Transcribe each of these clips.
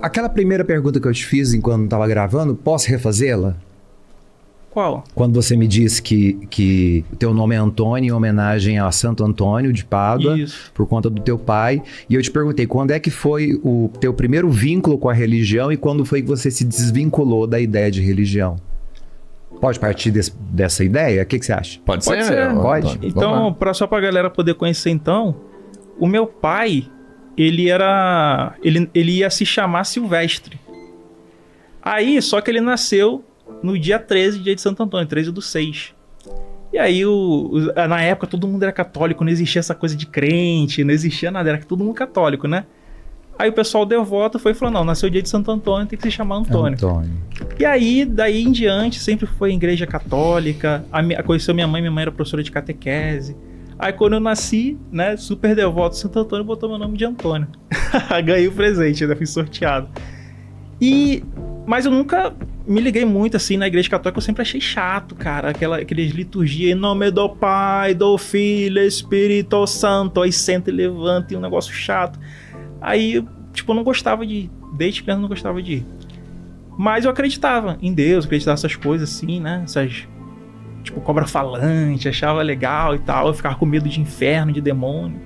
Aquela primeira pergunta que eu te fiz enquanto estava gravando, posso refazê-la? Qual? Quando você me disse que o teu nome é Antônio em homenagem a Santo Antônio de Pádua, Isso. por conta do teu pai. E eu te perguntei, quando é que foi o teu primeiro vínculo com a religião e quando foi que você se desvinculou da ideia de religião? Pode partir dessa ideia? O que você acha? Pode Pode ser. ser. Pode? Antônio. Então, só pra galera poder conhecer então, o meu pai, ele ia se chamar Silvestre. Aí, só que ele nasceu no dia 13, dia de Santo Antônio, 13/6. E aí, na época, todo mundo era católico, não existia essa coisa de crente, não existia nada, era todo mundo católico, né? Aí o pessoal devoto foi e falou, não, nasceu o dia de Santo Antônio, tem que se chamar Antônio. E aí, daí em diante, sempre foi em igreja católica, conheceu minha mãe era professora de catequese. Aí quando eu nasci, né, super devoto, Santo Antônio botou meu nome de Antônio. Ganhei o presente, ainda fui sorteado. Mas eu nunca me liguei muito assim na igreja católica, eu sempre achei chato, cara. Aquelas liturgias, em nome do Pai, do Filho, Espírito Santo, aí senta e levanta, e um negócio chato. Aí, tipo, eu não gostava de ir. Desde criança eu não gostava de ir. Mas eu acreditava em Deus, acreditava nessas coisas assim, né? Essas, tipo, cobra falante, achava legal e tal. Eu ficava com medo de inferno, de demônio.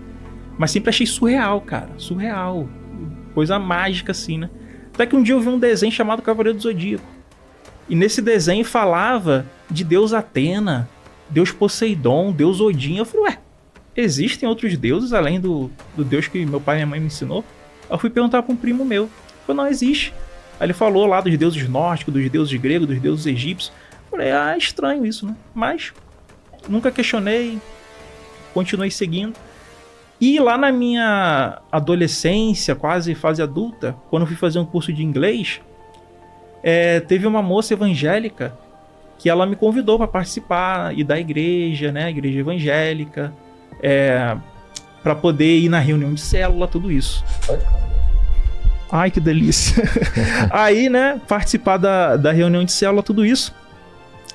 Mas sempre achei surreal, cara. Surreal. Coisa mágica assim, né? Até que um dia eu vi um desenho chamado Cavaleiro do Zodíaco. E nesse desenho falava de Deus Atena, Deus Poseidon, Deus Odin. Eu falei, ué, existem outros deuses além do Deus que meu pai e minha mãe me ensinou? Eu fui perguntar para um primo meu. Ele falou, não, existe. Aí ele falou lá dos deuses nórdicos, dos deuses gregos, dos deuses egípcios. Eu falei, é estranho isso, né? Mas nunca questionei, continuei seguindo. E lá na minha adolescência, quase fase adulta, quando eu fui fazer um curso de inglês, teve uma moça evangélica que ela me convidou para participar e da igreja, né? Igreja evangélica. Para poder ir na reunião de célula, tudo isso. Ai, que delícia. Aí, né, participar da reunião de célula, tudo isso.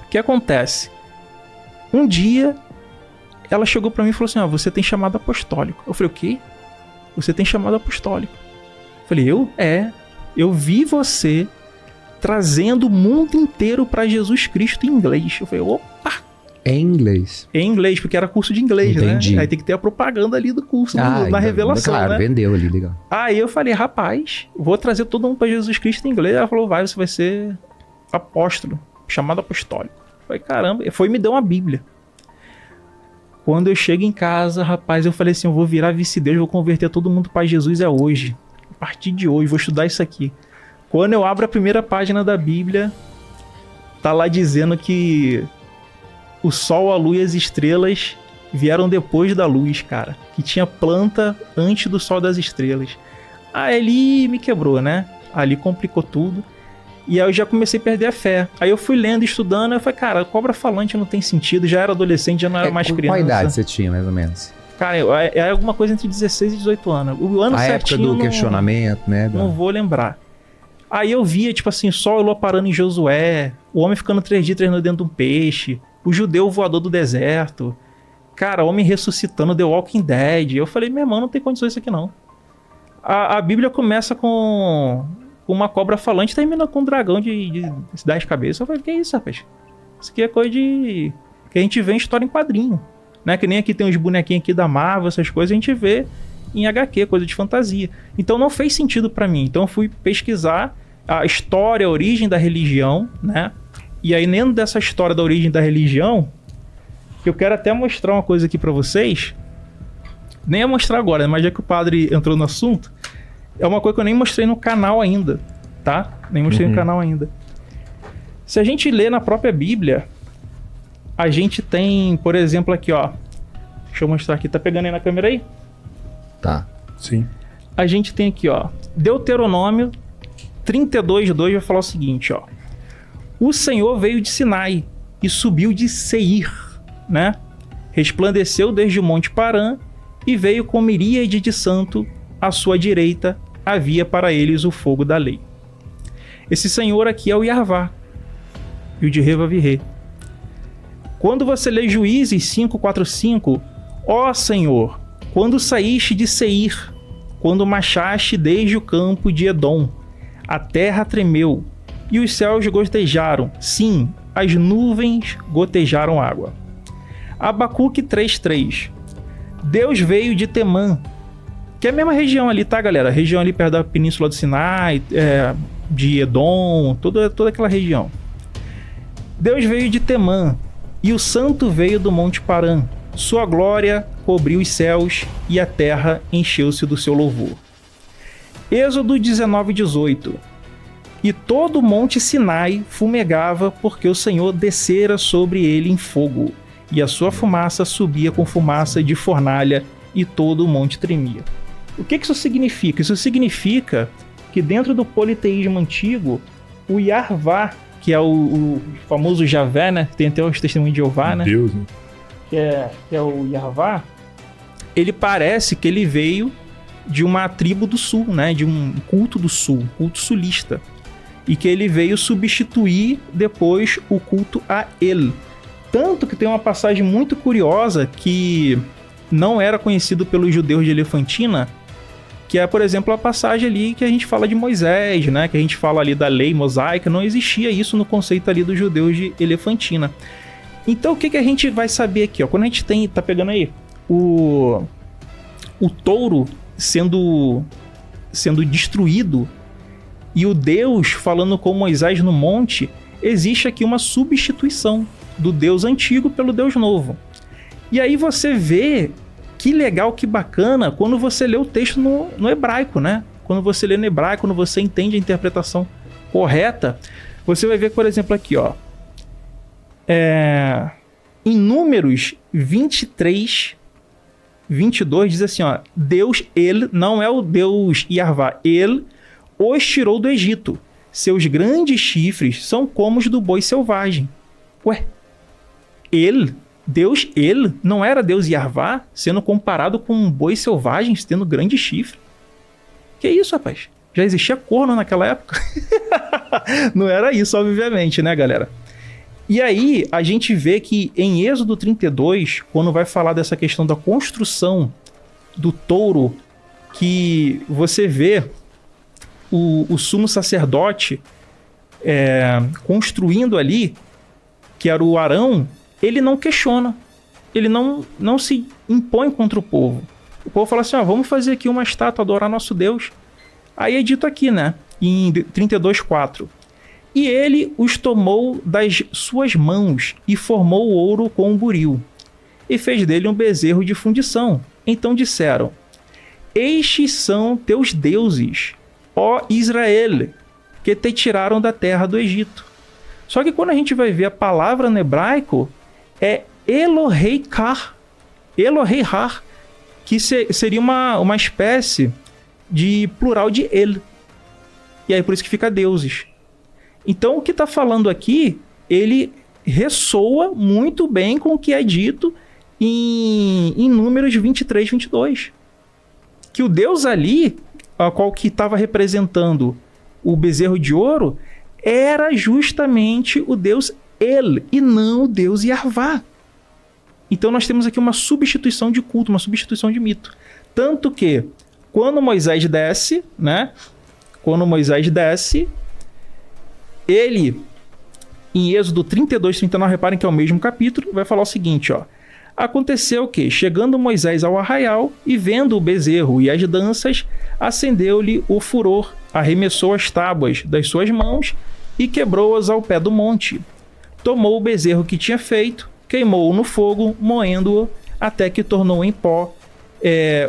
O que acontece? Um dia, ela chegou para mim e falou assim, você tem chamado apostólico. Eu falei, o quê? Você tem chamado apostólico. Eu falei, eu vi você trazendo o mundo inteiro para Jesus Cristo em inglês. Eu falei, opa! Em inglês? Em inglês, porque era curso de inglês, entendi, né? Aí tem que ter a propaganda ali do curso, na revelação, claro, né? Vendeu ali, legal. Aí eu falei, rapaz, vou trazer todo mundo para Jesus Cristo em inglês. Ela falou, você vai ser apóstolo, chamado apostólico. Eu falei, caramba. Foi e me deu uma Bíblia. Quando eu chego em casa, rapaz, eu falei assim, eu vou virar vice-deus, vou converter todo mundo para Jesus, é hoje. A partir de hoje, vou estudar isso aqui. Quando eu abro a primeira página da Bíblia, tá lá dizendo que o sol, a lua e as estrelas vieram depois da luz, cara. Que tinha planta antes do sol das estrelas. Aí ali me quebrou, né? Ali complicou tudo. E aí eu já comecei a perder a fé. Aí eu fui lendo, estudando, eu falei, cara, cobra falante não tem sentido. Já era adolescente, já não era mais criança. Qual idade você tinha, mais ou menos? Cara, é alguma coisa entre 16 e 18 anos. O ano certinho... A época do questionamento, né? Não vou lembrar. Aí eu via, tipo assim, sol e lua parando em Josué, o homem ficando 3 dias treinando dentro de um peixe, o judeu voador do deserto, cara, homem ressuscitando, The Walking Dead. Eu falei, meu irmão, não tem condições isso aqui não. A Bíblia começa com uma cobra falante e termina com um dragão de 10 cabeças. Eu falei, que é isso, rapaz? Isso aqui é coisa que a gente vê em história em quadrinho, né? Que nem aqui tem uns bonequinhos aqui da Marvel, essas coisas, a gente vê em HQ, coisa de fantasia. Então não fez sentido pra mim. Então eu fui pesquisar a história, a origem da religião, né? E aí dentro dessa história da origem da religião, eu quero até mostrar uma coisa aqui pra vocês. Nem ia mostrar agora, mas já que o padre entrou no assunto, é uma coisa que eu nem mostrei no canal ainda, tá? Nem mostrei no canal ainda. Se a gente lê na própria Bíblia, a gente tem, por exemplo, aqui, ó. Deixa eu mostrar aqui. Tá pegando aí na câmera aí? Tá. Sim. A gente tem aqui, ó. Deuteronômio 32:2 vai falar o seguinte, ó. O Senhor veio de Sinai e subiu de Seir, né? Resplandeceu desde o Monte Parã e veio com miríade de santo. À sua direita havia para eles o fogo da lei. Esse Senhor aqui é o Yarvá, e o de Revavirê. Quando você lê Juízes 5:4-5, ó Senhor, quando saíste de Seir, quando marchaste desde o campo de Edom, a terra tremeu e os céus gotejaram. Sim, as nuvens gotejaram água. Abacuque 3:3. Deus veio de Temã, que é a mesma região ali, tá, galera? A região ali perto da Península do Sinai, de Edom, toda aquela região. Deus veio de Temã, e o santo veio do Monte Parã. Sua glória cobriu os céus, e a terra encheu-se do seu louvor. Êxodo 19:18. E todo o monte Sinai fumegava, porque o Senhor descera sobre ele em fogo, e a sua fumaça subia com fumaça de fornalha, e todo o monte tremia. O que isso significa? Isso significa que dentro do politeísmo antigo, o Yarvá, que é o famoso Javé, né? Tem até os testemunhos de Jeová, né? Deus, né? Que é o Yarvá. Ele parece que ele veio de uma tribo do sul, né? De um culto do sul, culto sulista. E que ele veio substituir depois o culto a El. Tanto que tem uma passagem muito curiosa que não era conhecido pelos judeus de Elefantina, que é, por exemplo, a passagem ali que a gente fala de Moisés, né? Que a gente fala ali da lei mosaica. Não existia isso no conceito ali dos judeus de Elefantina. Então, o que a gente vai saber aqui, ó? Quando a gente tá pegando aí o touro sendo destruído e o Deus falando com Moisés no monte, existe aqui uma substituição do Deus antigo pelo Deus novo. E aí você vê que legal, que bacana, quando você lê o texto no hebraico, né? Quando você lê no hebraico, quando você entende a interpretação correta, você vai ver, por exemplo, aqui, ó. Em Números 23, 22, diz assim, ó. Deus, ele, não é o Deus Yarvá, ele os tirou do Egito. Seus grandes chifres são como os do boi selvagem. Ué, Deus, ele, não era Deus Yarvá sendo comparado com um boi selvagem tendo grande chifre? Que isso, rapaz? Já existia corno naquela época? Não era isso, obviamente, né, galera? E aí, a gente vê que em Êxodo 32, quando vai falar dessa questão da construção do touro, que você vê o sumo sacerdote construindo ali, que era o Arão, ele não questiona, ele não se impõe contra o povo. O povo fala assim, ó, vamos fazer aqui uma estátua, adorar nosso Deus. Aí é dito aqui, né, em 32:4. E ele os tomou das suas mãos e formou o ouro com um buril, e fez dele um bezerro de fundição. Então disseram, estes são teus deuses, ó Israel, que te tiraram da terra do Egito. Só que quando a gente vai ver a palavra no hebraico, é Elohei-Kar, Elohei-Har, que seria uma espécie de plural de El. E aí por isso que fica deuses. Então o que está falando aqui, ele ressoa muito bem com o que é dito em Números 23, 22. Que o Deus ali, a qual que estava representando o bezerro de ouro, era justamente o Deus El, e não o Deus Yarvá. Então nós temos aqui uma substituição de culto, uma substituição de mito. Tanto que, quando Moisés desce, né? Quando Moisés desce, ele, em Êxodo 32, 39, reparem que é o mesmo capítulo, vai falar o seguinte, ó. Aconteceu que, chegando Moisés ao arraial e vendo o bezerro e as danças, acendeu-lhe o furor, arremessou as tábuas das suas mãos e quebrou-as ao pé do monte. Tomou o bezerro que tinha feito, queimou-o no fogo, moendo-o, até que tornou em pó,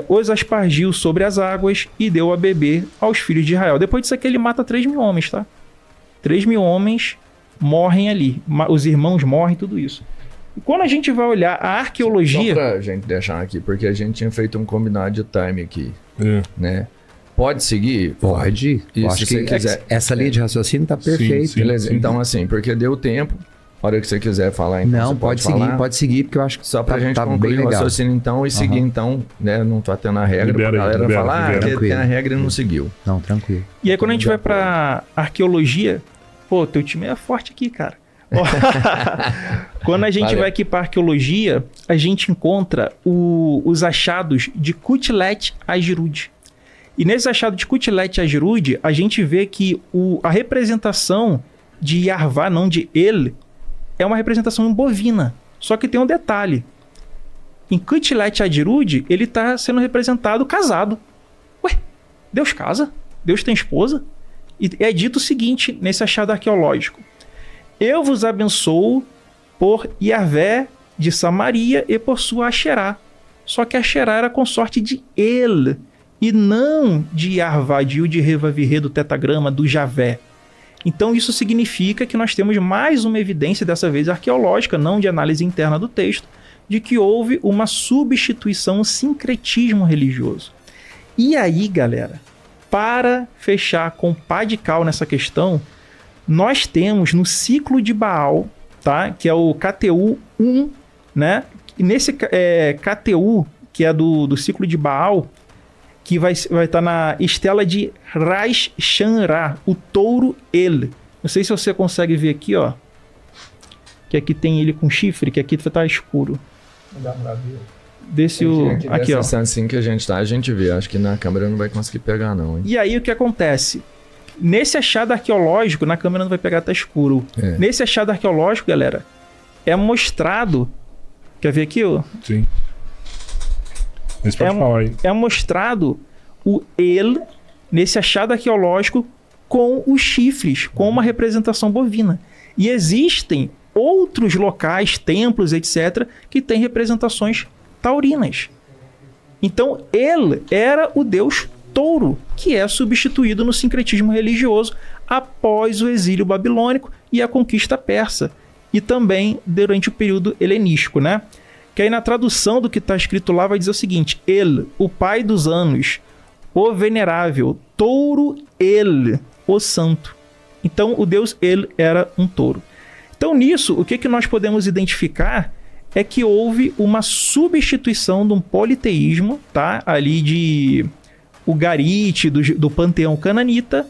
os aspargiu sobre as águas e deu a beber aos filhos de Israel. Depois disso aqui ele mata 3.000 homens, tá? 3.000 homens morrem ali, os irmãos morrem, tudo isso. E quando a gente vai olhar a arqueologia... Só pra gente deixar aqui, porque a gente tinha feito um combinado de time aqui, né? Pode seguir? Pode. E acho se que você quiser. Essa linha de raciocínio tá perfeita. Sim, beleza. Então, assim, porque deu tempo, a hora que você quiser falar, então não, você pode seguir, falar. Pode seguir, porque eu acho que só pra gente tá concluir bem o legal. raciocínio, então, e seguir, então, né? Não tá tendo a regra, pra galera falar que tem a regra e não seguiu. Não, tranquilo. E aí, quando a gente vai pra arqueologia, pô, teu time é forte aqui, cara. Quando a gente vai aqui para arqueologia, a gente encontra os achados de Kutlet Ajirud. E nesse achado de Kutlet Ajrud, a gente vê que a representação de Yarvá, não de ele, é uma representação bovina. Só que tem um detalhe. Em Kutlet Ajrud, ele está sendo representado casado. Ué, Deus casa? Deus tem esposa? E é dito o seguinte, nesse achado arqueológico. Eu vos abençoo por Yahvé de Samaria e por sua Asherá. Só que Asherá era consorte de El, e não de Yarvá, de Yud, Reva, Virê, do tetagrama, do Javé. Então isso significa que nós temos mais uma evidência, dessa vez arqueológica, não de análise interna do texto, de que houve uma substituição, um sincretismo religioso. E aí, galera, para fechar com pá de cal nessa questão, nós temos no ciclo de Baal, tá? Que é o KTU 1, né? E nesse KTU, que é do ciclo de Baal, que vai estar na estela de Rais Shanra, o touro El. Não sei se você consegue ver aqui, ó. Que aqui tem ele com chifre, que aqui tá escuro. Não dá pra ver. Aqui, ó. Assim que a gente vê. Acho que na câmera não vai conseguir pegar, não, hein? E aí o que acontece? Nesse achado arqueológico, na câmera não vai pegar, tá escuro. Nesse achado arqueológico, galera, é mostrado... Quer ver aqui, ó? Sim. Esse pode falar aí. É mostrado o El nesse achado arqueológico com os chifres, com uma representação bovina. E existem outros locais, templos, etc., que têm representações taurinas. Então, El era o deus touro, que é substituído no sincretismo religioso após o exílio babilônico e a conquista persa. E também durante o período helenístico, né? Que aí na tradução do que está escrito lá vai dizer o seguinte: El, o pai dos anos, o venerável, touro El, o santo. Então o deus El era um touro. Então nisso, o que nós podemos identificar é que houve uma substituição de um politeísmo, tá? Ali de Ugarit, do panteão cananita,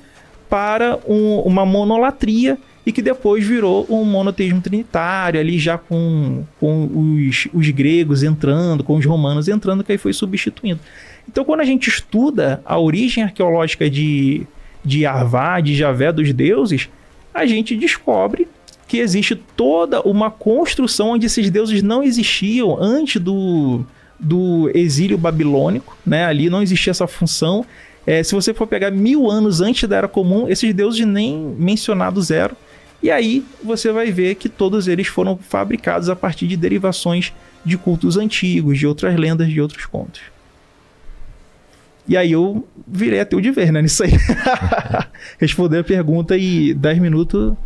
para uma monolatria, e que depois virou um monoteísmo trinitário, ali já com os gregos entrando, com os romanos entrando, que aí foi substituindo. Então, quando a gente estuda a origem arqueológica de Yarvá, de Javé, dos deuses, a gente descobre que existe toda uma construção onde esses deuses não existiam antes do exílio babilônico, né? Ali não existia essa função. Se você for pegar 1000 anos antes da Era Comum, esses deuses nem mencionados eram. E aí você vai ver que todos eles foram fabricados a partir de derivações de cultos antigos, de outras lendas, de outros contos. E aí eu virei ateu de ver, né, nisso aí. Responder a pergunta e 10 minutos, o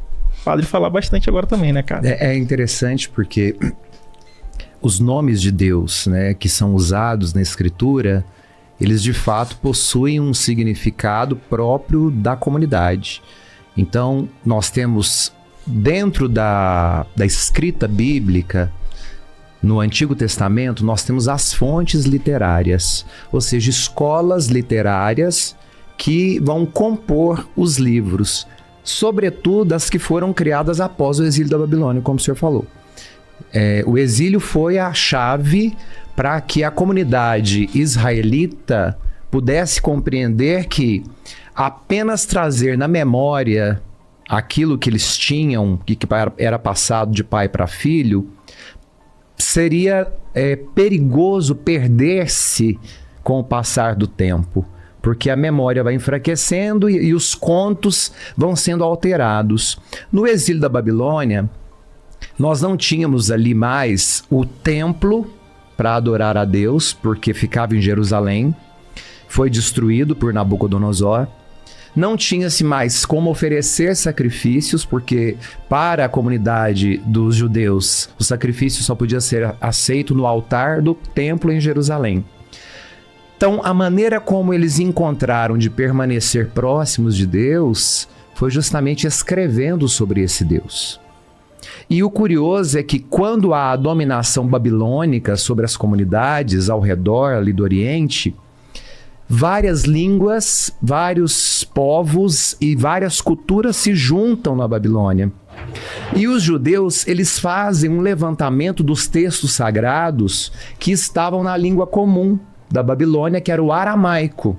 padre falar bastante agora também, né, cara? É interessante porque os nomes de Deus, né, que são usados na escritura, eles de fato possuem um significado próprio da comunidade. Então, nós temos dentro da escrita bíblica, no Antigo Testamento, nós temos as fontes literárias, ou seja, escolas literárias que vão compor os livros, sobretudo as que foram criadas após o exílio da Babilônia, como o senhor falou. O exílio foi a chave para que a comunidade israelita pudesse compreender que apenas trazer na memória aquilo que eles tinham, que era passado de pai para filho, seria perigoso perder-se com o passar do tempo, porque a memória vai enfraquecendo e os contos vão sendo alterados. No exílio da Babilônia, nós não tínhamos ali mais o templo para adorar a Deus, porque ficava em Jerusalém, foi destruído por Nabucodonosor. Não tinha-se mais como oferecer sacrifícios, porque para a comunidade dos judeus, o sacrifício só podia ser aceito no altar do templo em Jerusalém. Então, a maneira como eles encontraram de permanecer próximos de Deus foi justamente escrevendo sobre esse Deus. E o curioso é que quando há a dominação babilônica sobre as comunidades ao redor ali do Oriente, várias línguas, vários povos e várias culturas se juntam na Babilônia. E os judeus, eles fazem um levantamento dos textos sagrados que estavam na língua comum da Babilônia, que era o aramaico.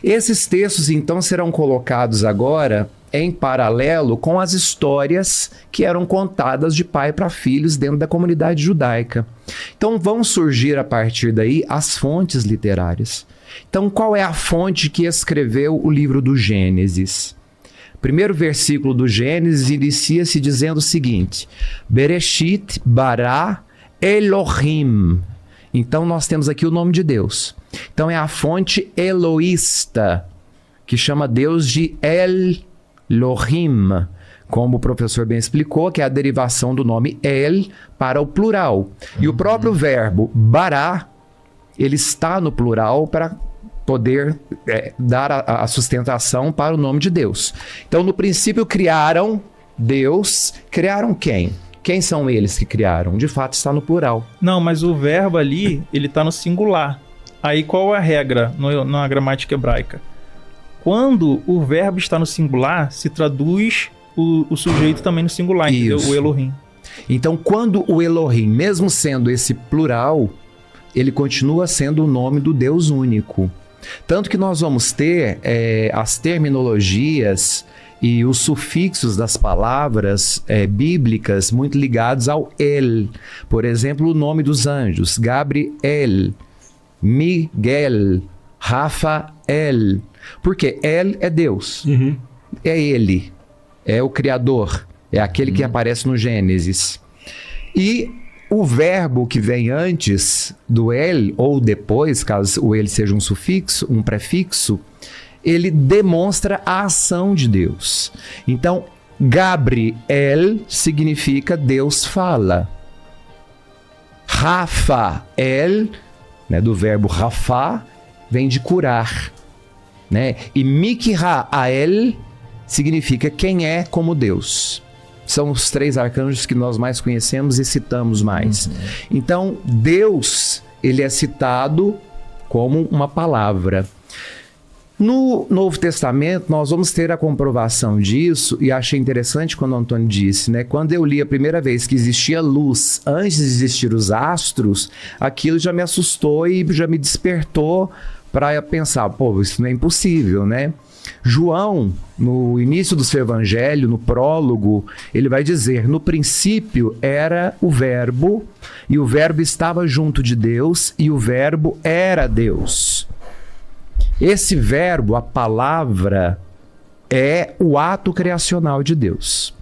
Esses textos, então, serão colocados agora em paralelo com as histórias que eram contadas de pai para filhos dentro da comunidade judaica. Então, vão surgir a partir daí as fontes literárias. Então, qual é a fonte que escreveu o livro do Gênesis? O primeiro versículo do Gênesis inicia-se dizendo o seguinte: Bereshit bara Elohim. Então, nós temos aqui o nome de Deus. Então, é a fonte eloísta, que chama Deus de Elohim, como o professor bem explicou, que é a derivação do nome El para o plural. E o próprio verbo bara, ele está no plural para poder dar a sustentação para o nome de Deus. Então, no princípio, criaram Deus. Criaram quem? Quem são eles que criaram? De fato, está no plural. Não, mas o verbo ali, ele está no singular. Aí qual é a regra na gramática hebraica? Quando o verbo está no singular, se traduz o sujeito também no singular, entendeu? O Elohim. Então, quando o Elohim, mesmo sendo esse plural, ele continua sendo o nome do Deus único. Tanto que nós vamos ter as terminologias e os sufixos das palavras bíblicas muito ligados ao El. Por exemplo, o nome dos anjos: Gabriel, Miguel, Rafael. Porque El é Deus. É Ele. É o Criador. É aquele que aparece no Gênesis. E o verbo que vem antes do El, ou depois, caso o El seja um sufixo, um prefixo, ele demonstra a ação de Deus. Então, Gabriel significa Deus fala. Rafael, né, do verbo Rafa, vem de curar. Né? E Mikhael significa quem é como Deus. São os 3 arcanjos que nós mais conhecemos e citamos mais. Então, Deus, ele é citado como uma palavra. No Novo Testamento, nós vamos ter a comprovação disso, e achei interessante quando o Antônio disse, né? Quando eu li a primeira vez que existia luz antes de existir os astros, aquilo já me assustou e já me despertou para pensar, pô, isso não é impossível, né? João, no início do seu evangelho, no prólogo, ele vai dizer: no princípio era o verbo, e o verbo estava junto de Deus, e o verbo era Deus. Esse verbo, a palavra, é o ato criacional de Deus.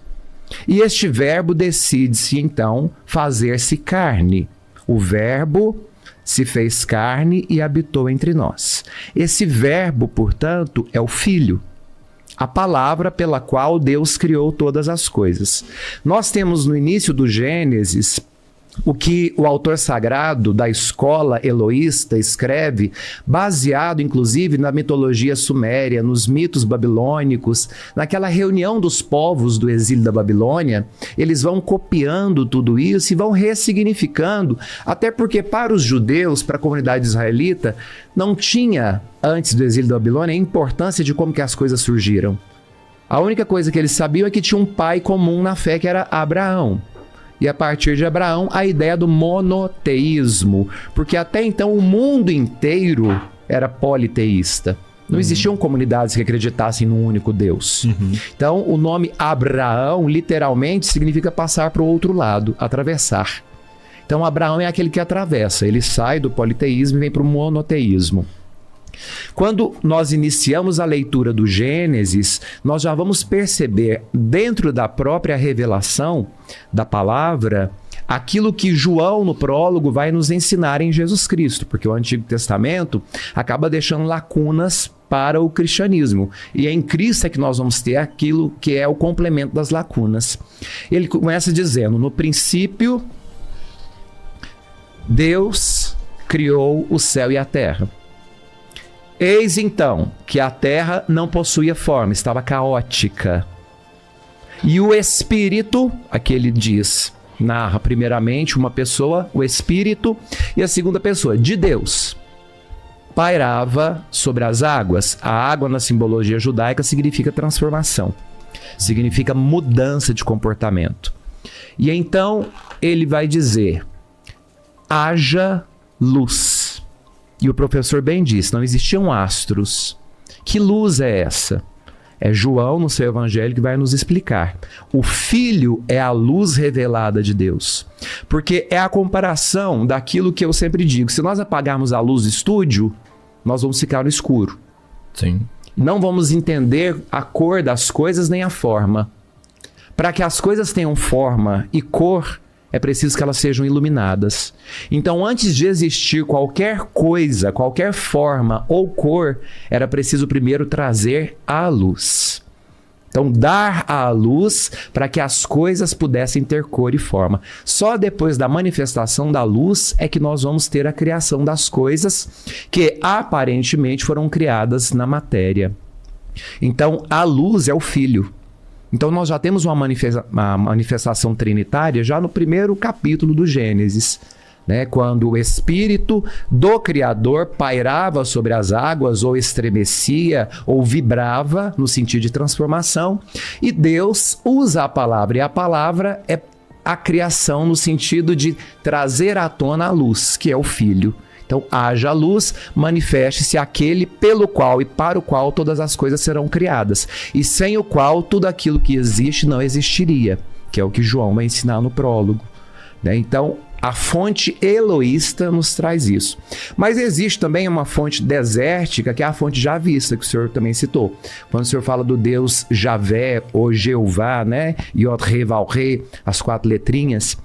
E este verbo decide-se, então, fazer-se carne. O verbo se fez carne e habitou entre nós. Esse verbo, portanto, é o Filho, a palavra pela qual Deus criou todas as coisas. Nós temos no início do Gênesis o que o autor sagrado da escola eloísta escreve, baseado inclusive na mitologia suméria, nos mitos babilônicos, naquela reunião dos povos do exílio da Babilônia. Eles vão copiando tudo isso e vão ressignificando, até porque para os judeus, para a comunidade israelita, não tinha, antes do exílio da Babilônia, a importância de como que as coisas surgiram. A única coisa que eles sabiam é que tinha um pai comum na fé, que era Abraão. E a partir de Abraão, a ideia do monoteísmo, porque até então o mundo inteiro era politeísta. Não existiam comunidades que acreditassem num único Deus. Então, o nome Abraão, literalmente, significa passar para o outro lado, atravessar. Então, Abraão é aquele que atravessa, ele sai do politeísmo e vem para o monoteísmo. Quando nós iniciamos a leitura do Gênesis, nós já vamos perceber, dentro da própria revelação da palavra, aquilo que João, no prólogo, vai nos ensinar em Jesus Cristo, porque o Antigo Testamento acaba deixando lacunas para o cristianismo. E é em Cristo é que nós vamos ter aquilo que é o complemento das lacunas. Ele começa dizendo: no princípio, Deus criou o céu e a terra. Eis então que a terra não possuía forma, estava caótica. E o Espírito, aqui ele diz, narra primeiramente uma pessoa, o Espírito, e a segunda pessoa, de Deus, pairava sobre as águas. A água na simbologia judaica significa transformação, significa mudança de comportamento. E então ele vai dizer: haja luz. E o professor bem disse, não existiam astros, Que luz é essa? É João, no seu evangelho, que vai nos explicar. O Filho é a luz revelada de Deus. Porque é a comparação daquilo que eu sempre digo. Se nós apagarmos a luz do estúdio, nós vamos ficar no escuro. Sim. Não vamos entender a cor das coisas nem a forma. Para que as coisas tenham forma e cor, é preciso que elas sejam iluminadas. Então, antes de existir qualquer coisa, qualquer forma ou cor, era preciso primeiro trazer a luz. Então, dar a luz para que as coisas pudessem ter cor e forma. Só depois da manifestação da luz é que nós vamos ter a criação das coisas que aparentemente foram criadas na matéria. Então, a luz é o Filho. Então, nós já temos uma manifestação trinitária já no primeiro capítulo do Gênesis, né? Quando o Espírito do Criador pairava sobre as águas, ou estremecia, ou vibrava, no sentido de transformação, e Deus usa a palavra, e a palavra é a criação no sentido de trazer à tona a luz, que é o Filho. Então, haja luz, manifeste-se aquele pelo qual e para o qual todas as coisas serão criadas, e sem o qual tudo aquilo que existe não existiria, que é o que João vai ensinar no prólogo, né? Então, a fonte eloísta nos traz isso. Mas existe também uma fonte desértica, que é a fonte javista, que o senhor também citou. Quando o senhor fala do Deus Javé, ou Jeová, né? Yod-He-Vav-He, as 4 letrinhas.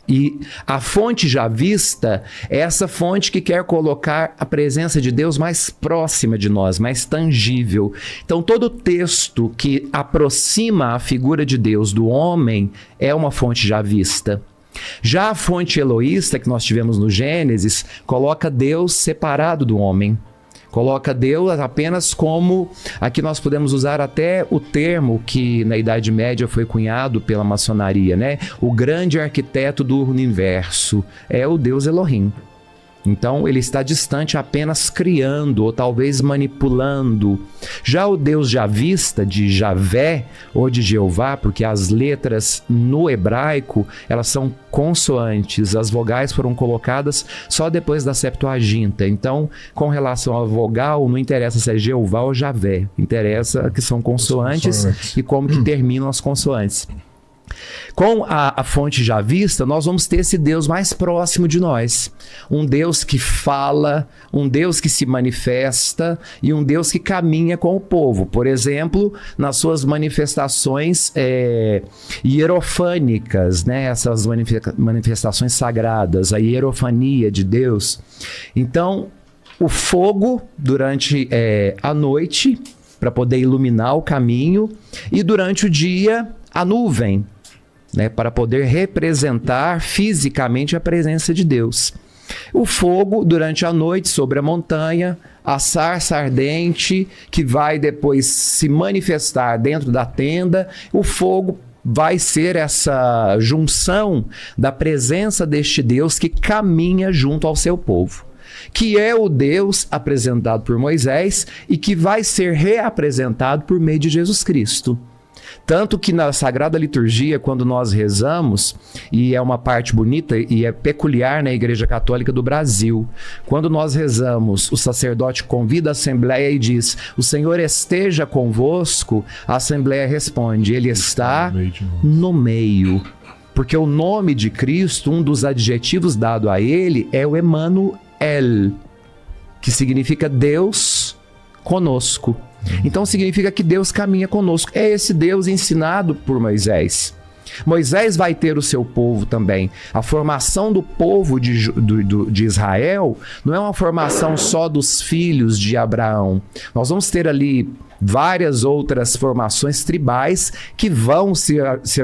E a fonte javista é essa fonte que quer colocar a presença de Deus mais próxima de nós, mais tangível. Então, todo texto que aproxima a figura de Deus do homem é uma fonte javista. Já a fonte eloísta que nós tivemos no Gênesis coloca Deus separado do homem. Coloca Deus apenas como... Aqui nós podemos usar até o termo que na Idade Média foi cunhado pela maçonaria, né? O grande arquiteto do universo é o Deus Elohim. Então, ele está distante apenas criando ou talvez manipulando. Já o Deus javista, de Javé ou de Jeová, porque as letras no hebraico, elas são consoantes. As vogais foram colocadas só depois da Septuaginta. Então, com relação à vogal, não interessa se é Jeová ou Javé. Interessa que são consoantes e como que terminam as consoantes. Com a fonte javista, nós vamos ter esse Deus mais próximo de nós. Um Deus que fala, um Deus que se manifesta e um Deus que caminha com o povo. Por exemplo, nas suas manifestações hierofânicas, né? Essas manifestações sagradas, a hierofania de Deus. Então, o fogo durante a noite, para poder iluminar o caminho, e durante o dia, a nuvem, né, para poder representar fisicamente a presença de Deus. O fogo durante a noite sobre a montanha, a sarça ardente que vai depois se manifestar dentro da tenda. O fogo vai ser essa junção da presença deste Deus que caminha junto ao seu povo, que é o Deus apresentado por Moisés e que vai ser reapresentado por meio de Jesus Cristo. Tanto que na Sagrada Liturgia, quando nós rezamos, e é uma parte bonita e é peculiar na Igreja Católica do Brasil, quando nós rezamos, o sacerdote convida a Assembleia e diz: o Senhor esteja convosco, a Assembleia responde: Ele está no meio. Porque o nome de Cristo, um dos adjetivos dado a Ele, é o Emmanuel, que significa Deus conosco. Então significa que Deus caminha conosco. É esse Deus ensinado por Moisés. Moisés vai ter o seu povo também. A formação do povo de Israel não é uma formação só dos filhos de Abraão. Nós vamos ter ali várias outras formações tribais que vão se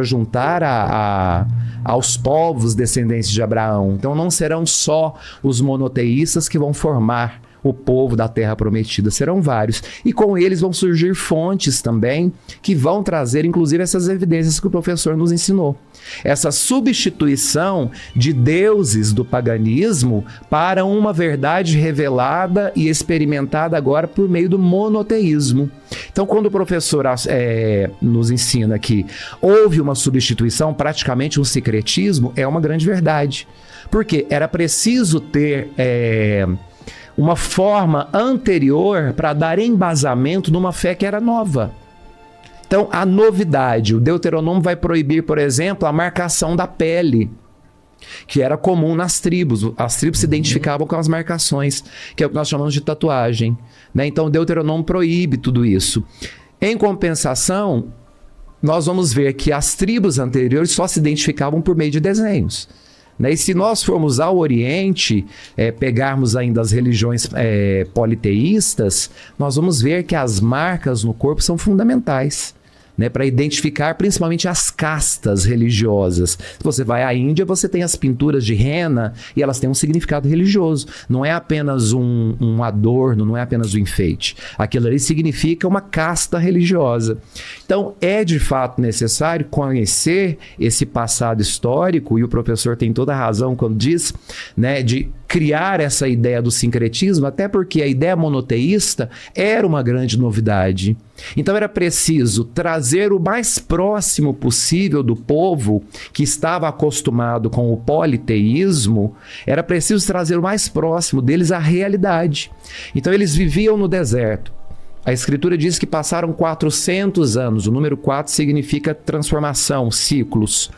juntar aos povos descendentes de Abraão. Então não serão só os monoteístas que vão formar o povo da terra prometida, serão vários. E com eles vão surgir fontes também que vão trazer, inclusive, essas evidências que o professor nos ensinou. Essa substituição de deuses do paganismo para uma verdade revelada e experimentada agora por meio do monoteísmo. Então, quando o professor nos ensina que houve uma substituição, praticamente um sincretismo, é uma grande verdade. Porque era preciso ter uma forma anterior para dar embasamento numa fé que era nova. Então, a novidade, o Deuteronômio vai proibir, por exemplo, a marcação da pele, que era comum nas tribos. As tribos se identificavam com as marcações, que é o que nós chamamos de tatuagem, né? Então, o Deuteronômio proíbe tudo isso. Em compensação, nós vamos ver que as tribos anteriores só se identificavam por meio de desenhos, né? E se nós formos ao Oriente, pegarmos ainda as religiões politeístas, nós vamos ver que as marcas no corpo são fundamentais, né, para identificar principalmente as castas religiosas. Se você vai à Índia, você tem as pinturas de rena e elas têm um significado religioso. Não é apenas um adorno, não é apenas um enfeite. Aquilo ali significa uma casta religiosa. Então, é de fato necessário conhecer esse passado histórico, e o professor tem toda a razão quando diz, né, de criar essa ideia do sincretismo, até porque a ideia monoteísta era uma grande novidade. Então era preciso trazer o mais próximo possível do povo que estava acostumado com o politeísmo, era preciso trazer o mais próximo deles à realidade. Então eles viviam no deserto. A Escritura diz que passaram 400 anos. O número 4 significa transformação, ciclos.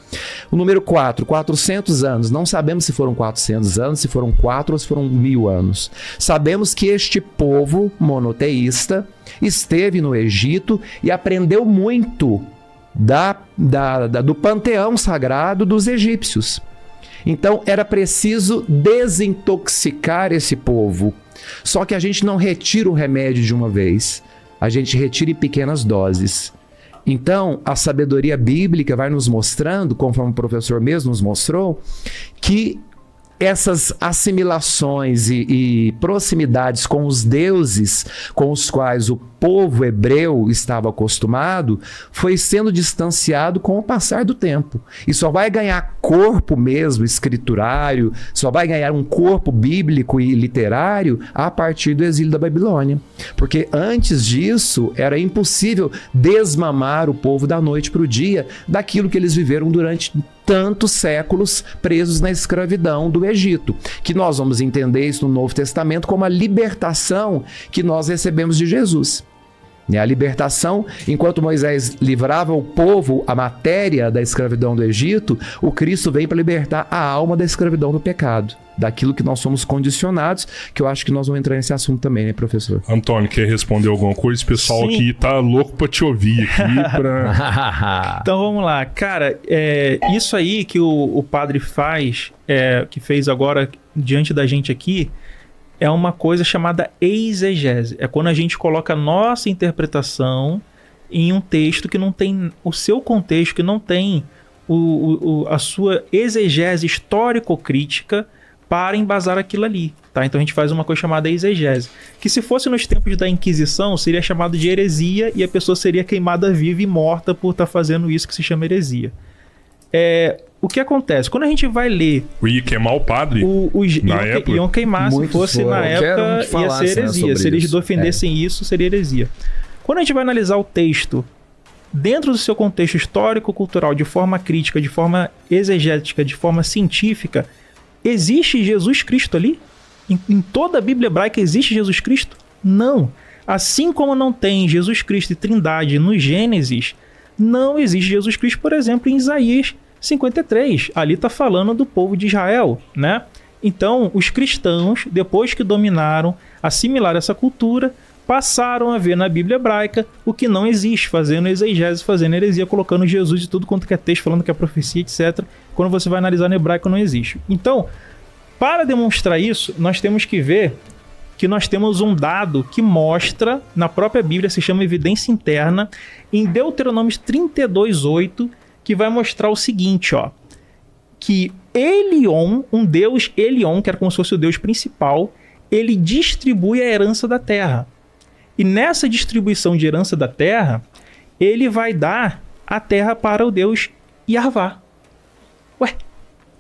O número 4, 400 anos. Não sabemos se foram 400 anos, se foram 4 ou se foram 1000 anos. Sabemos que este povo monoteísta esteve no Egito e aprendeu muito do panteão sagrado dos egípcios. Então era preciso desintoxicar esse povo. Só que a gente não retira o remédio de uma vez, a gente retira em pequenas doses. Então, a sabedoria bíblica vai nos mostrando, conforme o professor mesmo nos mostrou, que essas assimilações e proximidades com os deuses com os quais o povo hebreu estava acostumado foi sendo distanciado com o passar do tempo. E só vai ganhar corpo mesmo escriturário, só vai ganhar um corpo bíblico e literário a partir do exílio da Babilônia. Porque antes disso era impossível desmamar o povo da noite para o dia daquilo que eles viveram durante tantos séculos presos na escravidão do Egito, que nós vamos entender isso no Novo Testamento como a libertação que nós recebemos de Jesus. A libertação, enquanto Moisés livrava o povo, a matéria da escravidão do Egito, o Cristo vem para libertar a alma da escravidão do pecado, daquilo que nós somos condicionados, que eu acho que nós vamos entrar nesse assunto também, né, professor? Antônio, quer responder alguma coisa? O pessoal Sim. aqui tá louco para te ouvir aqui. Então vamos lá. Cara, isso aí que o padre faz, que fez agora diante da gente aqui, é uma coisa chamada exegese. É quando a gente coloca a nossa interpretação em um texto que não tem o seu contexto, que não tem a sua exegese histórico-crítica para embasar aquilo ali. Tá? Então a gente faz uma coisa chamada exegese, que se fosse nos tempos da Inquisição, seria chamado de heresia e a pessoa seria queimada viva e morta por estar fazendo isso que se chama heresia. O que acontece? Quando a gente vai ler... Ia queimar o padre na época? Iam queimar, se fosse na época, ia ser heresia. Se eles defendessem isso, seria heresia. Quando a gente vai analisar o texto, dentro do seu contexto histórico-cultural, de forma crítica, de forma exegética, de forma científica, existe Jesus Cristo ali? Em toda a Bíblia hebraica existe Jesus Cristo? Não. Assim como não tem Jesus Cristo e Trindade no Gênesis, não existe Jesus Cristo, por exemplo, em Isaías 53. Ali está falando do povo de Israel, né? Então, os cristãos, depois que dominaram, assimilaram essa cultura, passaram a ver na Bíblia hebraica o que não existe, fazendo exegese, fazendo heresia, colocando Jesus e tudo quanto que é texto, falando que é profecia, etc. Quando você vai analisar no hebraico, não existe. Então, para demonstrar isso, nós temos que ver que nós temos um dado que mostra, na própria Bíblia, se chama evidência interna, em Deuteronômio 32:8, que vai mostrar o seguinte, ó, que Elion, um deus Elion, que era como se fosse o deus principal, ele distribui a herança da terra. E nessa distribuição de herança da terra, ele vai dar a terra para o deus Yarvá. Ué,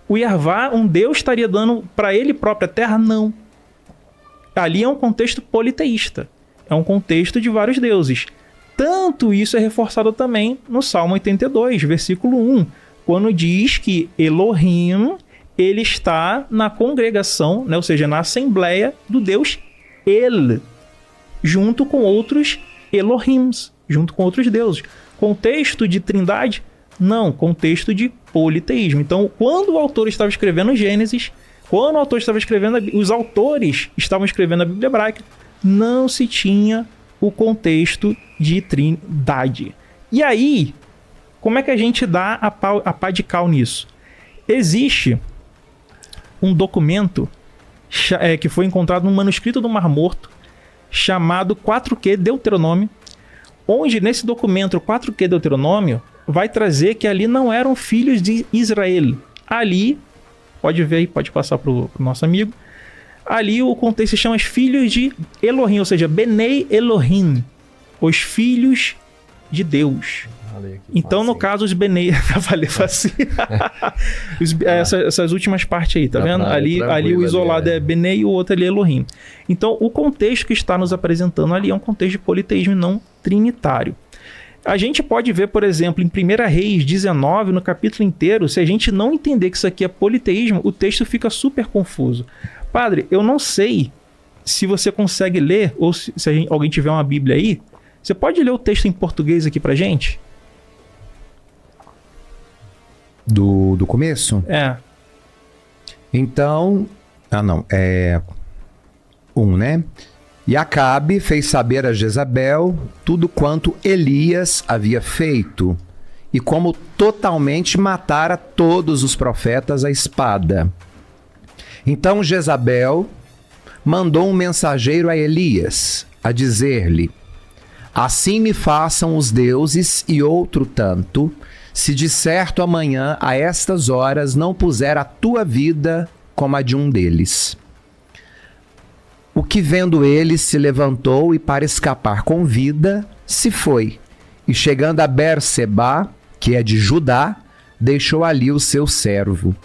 o Yarvá, um deus, estaria dando para ele própria terra? Não. Ali é um contexto politeísta. É um contexto de vários deuses. Tanto isso é reforçado também no Salmo 82, versículo 1, quando diz que Elohim, ele está na congregação, né, ou seja, na assembleia do Deus El, junto com outros Elohims, junto com outros deuses. Contexto de trindade? Não, contexto de politeísmo. Então, quando o autor estava escrevendo Gênesis, quando o autor estava escrevendo, os autores estavam escrevendo a Bíblia hebraica, não se tinha o contexto de trindade. E aí, como é que a gente dá a pá de cal nisso? Existe um documento que foi encontrado num manuscrito do Mar Morto, chamado 4Q Deuteronômio, onde nesse documento 4Q Deuteronômio vai trazer que ali não eram filhos de Israel. Ali, pode ver aí, pode passar para o nosso amigo, ali o contexto se chama os filhos de Elohim, ou seja, Benei Elohim, os filhos de Deus. Então, no caso, os Benei... Valeu, facinho. essas últimas partes aí, tá vendo? Ali o isolado é Benei e o outro ali é Elohim. Então, o contexto que está nos apresentando ali é um contexto de politeísmo e não trinitário. A gente pode ver, por exemplo, em 1 Reis 19, no capítulo inteiro, se a gente não entender que isso aqui é politeísmo, o texto fica super confuso. Padre, eu não sei se você consegue ler, ou se alguém tiver uma Bíblia aí, você pode ler o texto em português aqui pra gente? Do começo? É. Então... É 1, né? E Acabe fez saber a Jezabel tudo quanto Elias havia feito, e como totalmente matara todos os profetas à espada. Então Jezabel mandou um mensageiro a Elias, a dizer-lhe: assim me façam os deuses e outro tanto, se de certo amanhã a estas horas não puser a tua vida como a de um deles. O que vendo ele se levantou e para escapar com vida se foi, e chegando a Berseba, que é de Judá, deixou ali o seu servo.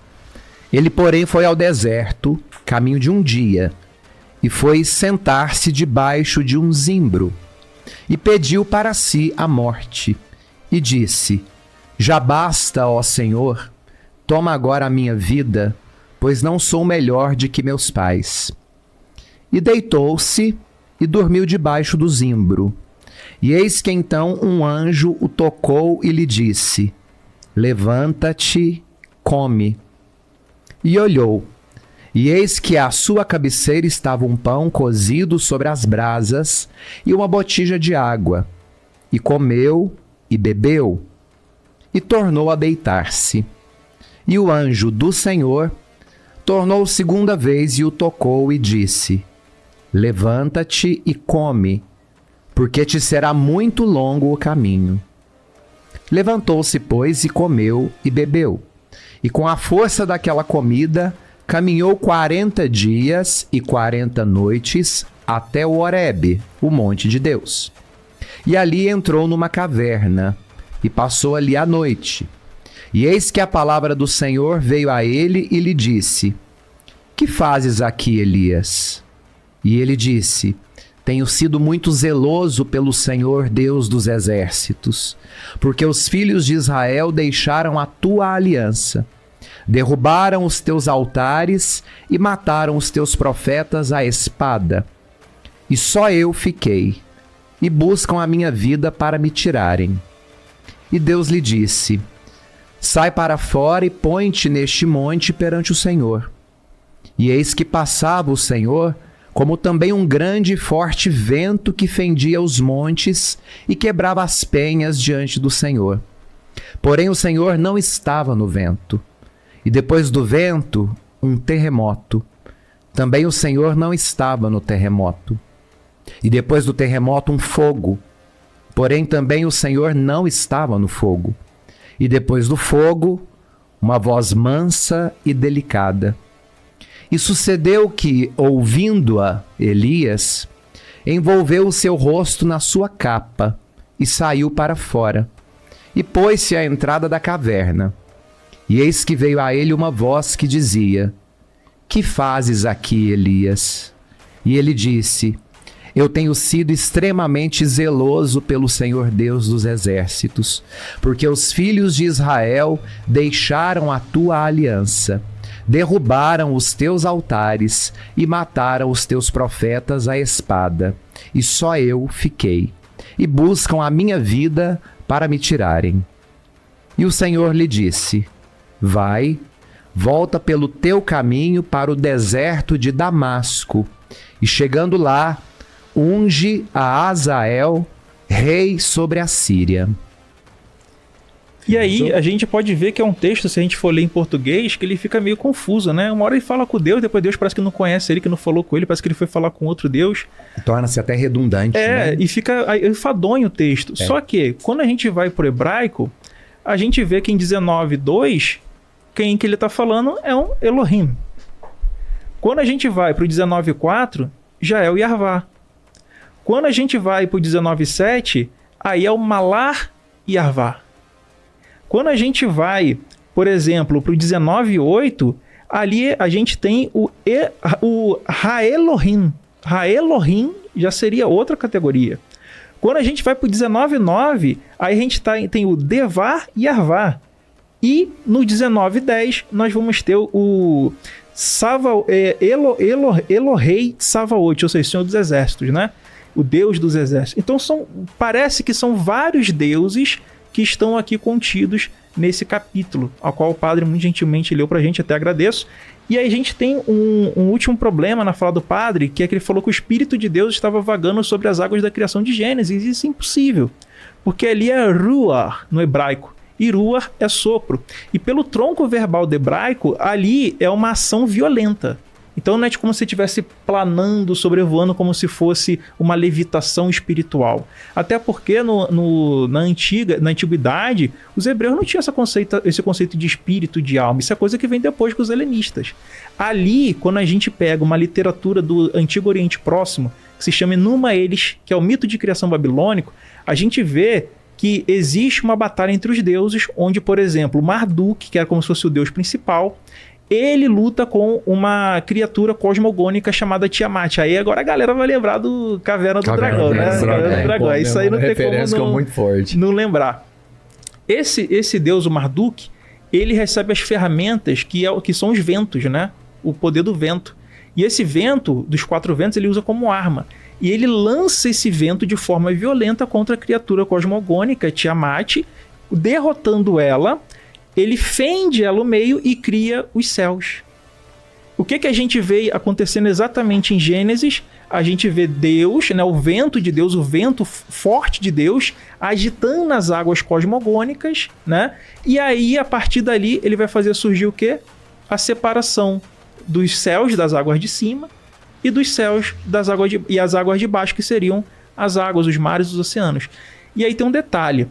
Ele, porém, foi ao deserto, caminho de um dia, e foi sentar-se debaixo de um zimbro, e pediu para si a morte, e disse: já basta, ó Senhor, toma agora a minha vida, pois não sou melhor de que meus pais. E deitou-se e dormiu debaixo do zimbro. E eis que então um anjo o tocou e lhe disse: levanta-te, come. E olhou, e eis que à sua cabeceira estava um pão cozido sobre as brasas e uma botija de água. E comeu e bebeu, e tornou a deitar-se. E o anjo do Senhor tornou segunda vez e o tocou e disse: levanta-te e come, porque te será muito longo o caminho. Levantou-se, pois, e comeu e bebeu, e com a força daquela comida caminhou 40 dias e 40 noites até o Horebe, o monte de Deus. E ali entrou numa caverna, e passou ali a noite. E eis que a palavra do Senhor veio a ele e lhe disse: que fazes aqui, Elias? E ele disse: tenho sido muito zeloso pelo Senhor Deus dos exércitos, porque os filhos de Israel deixaram a tua aliança, derrubaram os teus altares e mataram os teus profetas à espada. E só eu fiquei, e buscam a minha vida para me tirarem. E Deus lhe disse: sai para fora e põe-te neste monte perante o Senhor. E eis que passava o Senhor, como também um grande e forte vento que fendia os montes e quebrava as penhas diante do Senhor. Porém o Senhor não estava no vento. E depois do vento, um terremoto. Também o Senhor não estava no terremoto. E depois do terremoto, um fogo. Porém também o Senhor não estava no fogo. E depois do fogo, uma voz mansa e delicada. E sucedeu que, ouvindo-a, Elias envolveu o seu rosto na sua capa e saiu para fora, e pôs-se à entrada da caverna. E eis que veio a ele uma voz que dizia: que fazes aqui, Elias? E ele disse: eu tenho sido extremamente zeloso pelo Senhor Deus dos exércitos, porque os filhos de Israel deixaram a tua aliança, Derrubaram os teus altares e mataram os teus profetas à espada, e só eu fiquei. E buscam a minha vida para me tirarem. E o Senhor lhe disse: vai, volta pelo teu caminho para o deserto de Damasco, e chegando lá, unge a Azael, rei sobre a Síria. E aí, a gente pode ver que é um texto, se a gente for ler em português, que ele fica meio confuso, né? Uma hora ele fala com Deus, depois Deus parece que não conhece ele, que não falou com ele, parece que ele foi falar com outro Deus. Torna-se até redundante, né? E fica enfadonho o texto. Só que, quando a gente vai pro hebraico, a gente vê que em 19:2, quem que ele tá falando é um Elohim. Quando a gente vai pro 19:4, já é o Yarvá. Quando a gente vai pro 19:7, aí é o Malar Yarvá. Quando a gente vai, por exemplo, para o 19:8, ali a gente tem o Ha-Elohim. Ha-Elohim já seria outra categoria. Quando a gente vai para o 19:9, aí a gente tem o Devar e Yarvá. E no 19:10 nós vamos ter o Elohei Savaot, ou seja, Senhor dos Exércitos, né? O Deus dos Exércitos. Então parece que são vários deuses que estão aqui contidos nesse capítulo, ao qual o padre muito gentilmente leu pra gente, até agradeço. E aí a gente tem um último problema na fala do padre, que é que ele falou que o Espírito de Deus estava vagando sobre as águas da criação de Gênesis. Isso é impossível, porque ali é ruar no hebraico, e ruar é sopro. E pelo tronco verbal do hebraico, ali é uma ação violenta. Então não é como se estivesse planando, sobrevoando, como se fosse uma levitação espiritual. Até porque na antiguidade, os hebreus não tinham esse conceito de espírito, de alma. Isso é coisa que vem depois com os helenistas. Ali, quando a gente pega uma literatura do Antigo Oriente Próximo, que se chama Enuma Elis, que é o mito de criação babilônico, a gente vê que existe uma batalha entre os deuses, onde, por exemplo, Marduk, que era como se fosse o deus principal, ele luta com uma criatura cosmogônica chamada Tiamat. Aí agora a galera vai lembrar do Caverna do Dragão, né? Caverna do Dragão. Pô, isso aí não tem como muito forte. Não lembrar. Esse deus, o Marduk, ele recebe as ferramentas que são os ventos, né? O poder do vento. E esse vento, dos 4 ventos, ele usa como arma. E ele lança esse vento de forma violenta contra a criatura cosmogônica, Tiamat, derrotando ela. Ele fende ela ao meio e cria os céus. O que a gente vê acontecendo exatamente em Gênesis? A gente vê Deus, né, o vento de Deus, o vento forte de Deus, agitando as águas cosmogônicas, né? E aí, a partir dali, ele vai fazer surgir o quê? A separação dos céus, das águas de cima, e dos céus, e as águas de baixo, que seriam as águas, os mares, os oceanos. E aí tem um detalhe.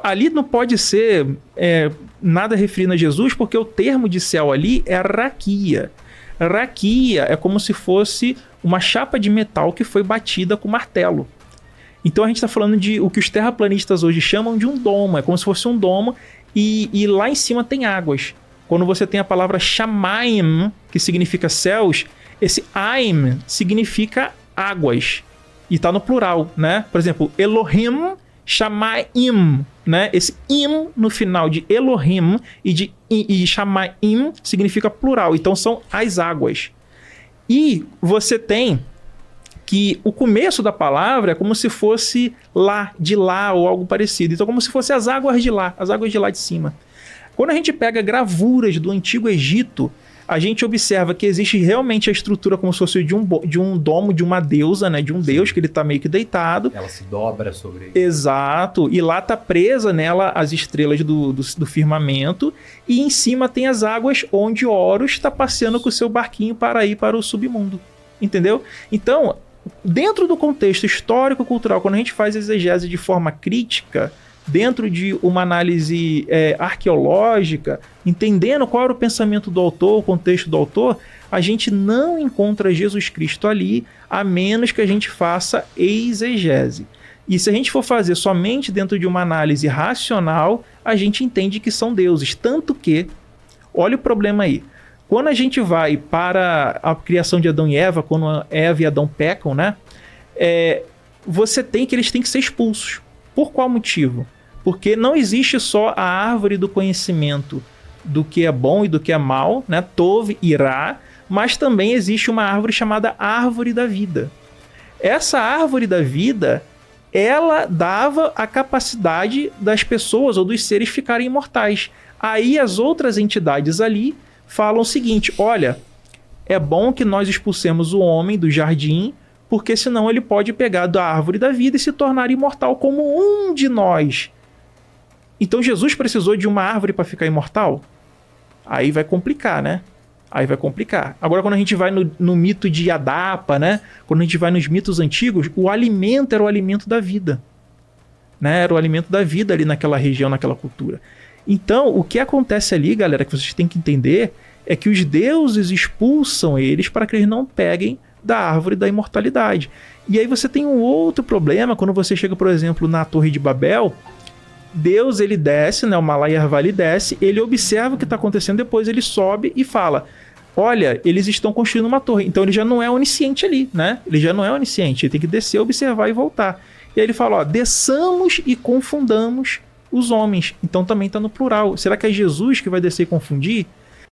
Ali não pode ser nada referindo a Jesus, porque o termo de céu ali é raquia. Raquia é como se fosse uma chapa de metal que foi batida com martelo. Então a gente está falando de o que os terraplanistas hoje chamam de um domo. É como se fosse um domo e lá em cima tem águas. Quando você tem a palavra Shamaim, que significa céus, esse Aim significa águas. E está no plural, né? Por exemplo, Elohim, Shamaim, né? Esse im no final de Elohim e Shamaim significa plural. Então são as águas. E você tem que o começo da palavra é como se fosse lá, de lá ou algo parecido. Então como se fosse as águas de lá de cima. Quando a gente pega gravuras do Antigo Egito, a gente observa que existe realmente a estrutura como se fosse de um domo, de uma deusa, né? De um deus que ele está meio que deitado. Ela se dobra sobre ele. Exato. E lá tá presa nela as estrelas do firmamento. E em cima tem as águas onde Horus está passeando com o seu barquinho para ir para o submundo. Entendeu? Então, dentro do contexto histórico-cultural, quando a gente faz exegese de forma crítica, dentro de uma análise arqueológica, entendendo qual era o pensamento do autor, o contexto do autor, a gente não encontra Jesus Cristo ali, a menos que a gente faça exegese. E se a gente for fazer somente dentro de uma análise racional, a gente entende que são deuses. Tanto que, olha o problema aí, quando a gente vai para a criação de Adão e Eva, quando Eva e Adão pecam, né? Você tem que eles têm que ser expulsos. Por qual motivo? Porque não existe só a árvore do conhecimento do que é bom e do que é mal, né? Tov e Ra, mas também existe uma árvore chamada árvore da vida. Essa árvore da vida, ela dava a capacidade das pessoas ou dos seres ficarem imortais. Aí as outras entidades ali falam o seguinte: olha, é bom que nós expulsemos o homem do jardim, porque senão ele pode pegar da árvore da vida e se tornar imortal como um de nós. Então Jesus precisou de uma árvore para ficar imortal? Aí vai complicar, né? Aí vai complicar. Agora, quando a gente vai no mito de Adapa, né? Quando a gente vai nos mitos antigos, o alimento era o alimento da vida. Né? Era o alimento da vida ali naquela região, naquela cultura. Então, o que acontece ali, galera, que vocês têm que entender, é que os deuses expulsam eles para que eles não peguem da árvore da imortalidade. E aí você tem um outro problema, quando você chega, por exemplo, na Torre de Babel, Deus, ele desce, né, o Malayarvá, ele desce, ele observa o que está acontecendo, depois ele sobe e fala: olha, eles estão construindo uma torre. Então ele já não é onisciente ali, né? Ele já não é onisciente, ele tem que descer, observar e voltar. E aí ele fala: ó, desçamos e confundamos os homens. Então também está no plural. Será que é Jesus que vai descer e confundir?